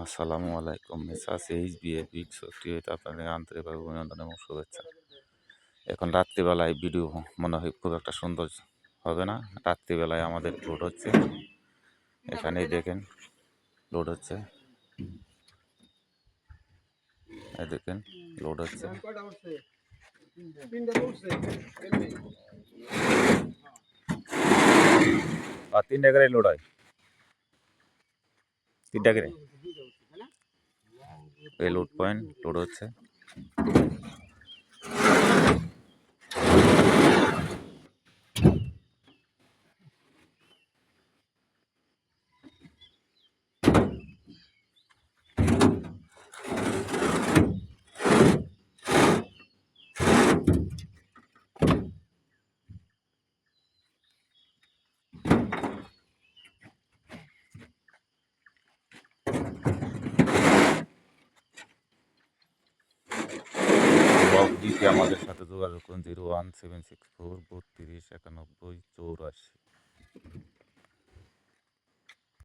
আসসালামু আলাইকুম Messrs HbA big সক্রিয়তে আপনাদের আন্তরিকভাবে অভিনন্দন এবং শুভেচ্ছা। এখন রাত্রিবেলায় ভিডিও মনে হয় খুব একটা সুন্দর হবে না। রাত্রিবেলায় আমাদের লোড হচ্ছে, এখানেই দেখেন লোড হচ্ছে, এই দেখেন লোড হচ্ছে। আর 3টা করে লোড হয়, 3টা করে এই লোড পয়েন্ট লোড হচ্ছে। ব্লক দিতে আমাদের সাথে যোগাযোগ করুন 01764 32 91 84।